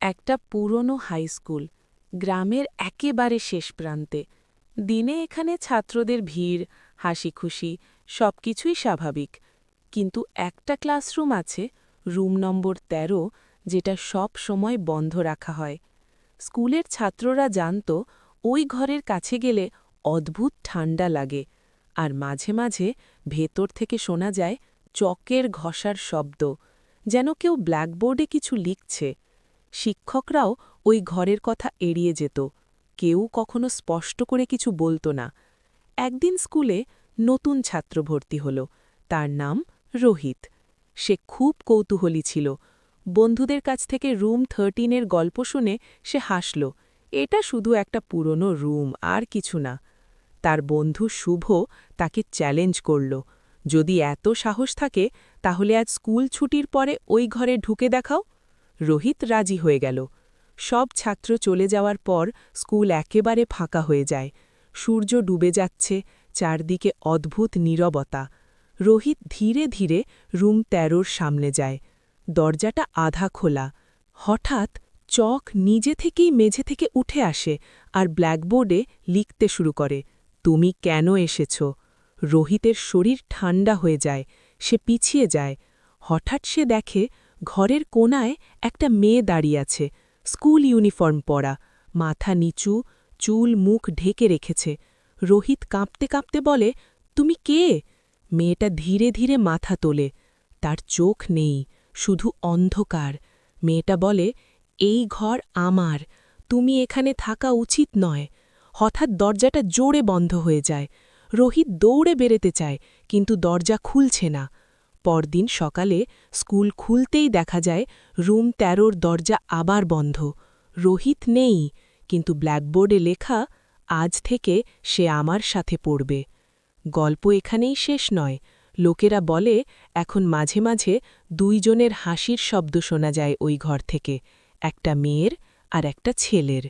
একটা পুরনো high school, গ্রামের একেবারে শেষ প্রান্তে। দিনে এখানে ছাত্রদের ভিড়, হাসিখুশি, সবকিছুই স্বাভাবিক। কিন্তু একটা ক্লাসরুম আছে, রুম নম্বর ১৩, যেটা সব সময় বন্ধ রাখা হয়। স্কুলের ছাত্ররা জানত ওই ঘরের কাছে গেলে অদ্ভুত ঠান্ডা লাগে, আর মাঝে মাঝে ভেতর থেকে শোনা যায় চকের ঘষার শব্দ, যেন কেউ ব্ল্যাকবোর্ডে কিছু লিখছে। শিক্ষকরাও ওই ঘরের কথা এড়িয়ে যেত, কেউ কখনো স্পষ্ট করে কিছু বলতো না। একদিন স্কুলে নতুন ছাত্র ভর্তি হল, তার নাম রোহিত। সে খুব কৌতূহলী ছিল। বন্ধুদের কাছ থেকে রুম 13-এর গল্প শুনে সে হাসল। এটা শুধু একটা পুরনো রুম, আর কিছু না। তার বন্ধু শুভ তাকে চ্যালেঞ্জ করল, যদি এত সাহস থাকে তাহলে আজ স্কুল ছুটির পরে ওই ঘরে ঢুকে দেখাও। রোহিত রাজি হয়ে গেল। সব ছাত্র চলে যাওয়ার পর স্কুল একেবারে ফাঁকা হয়ে যায়। সূর্য ডুবে যাচ্ছে, চারদিকে অদ্ভুত নীরবতা। রোহিত ধীরে ধীরে রুম ১৩-র সামনে যায়। দরজাটা আধা খোলা। হঠাৎ চক নিজে থেকেই মেঝে থেকে উঠে আসে আর ব্ল্যাকবোর্ডে লিখতে শুরু করে, তুমি কেন এসেছ? রোহিতের শরীর ঠান্ডা হয়ে যায়, সে পিছিয়ে যায়। হঠাৎ সে দেখে ঘরের কোণায় একটা মেয়ে দাঁড়িয়ে আছে, স্কুল ইউনিফর্ম পরা, মাথা নিচু, চুল মুখ ঢেকে রেখেছে। রোহিত কাঁপতে কাঁপতে বলে, তুমি কে? মেয়েটা ধীরে ধীরে মাথা তোলে। তার চোখ নেই, শুধু অন্ধকার। মেয়েটা বলে, এই ঘর আমার, তুমি এখানে থাকা উচিত নয়। হঠাৎ দরজাটা জোরে বন্ধ হয়ে যায়। রোহিত দৌড়ে বেরোতে চায়, কিন্তু দরজা খুলছে না। পরদিন সকালে স্কুল খুলতেই দেখা যায় রুম ১৩-র দরজা আবার বন্ধ। রোহিত নেই, কিন্তু ব্ল্যাকবোর্ডে লেখা, আজ থেকে সে আমার সাথে পড়বে। গল্প এখানেই শেষ নয়। লোকেরা বলে এখন মাঝে মাঝে দুইজনের হাসির শব্দ শোনা যায় ওই ঘর থেকে, একটা মেয়ের আর একটা ছেলের।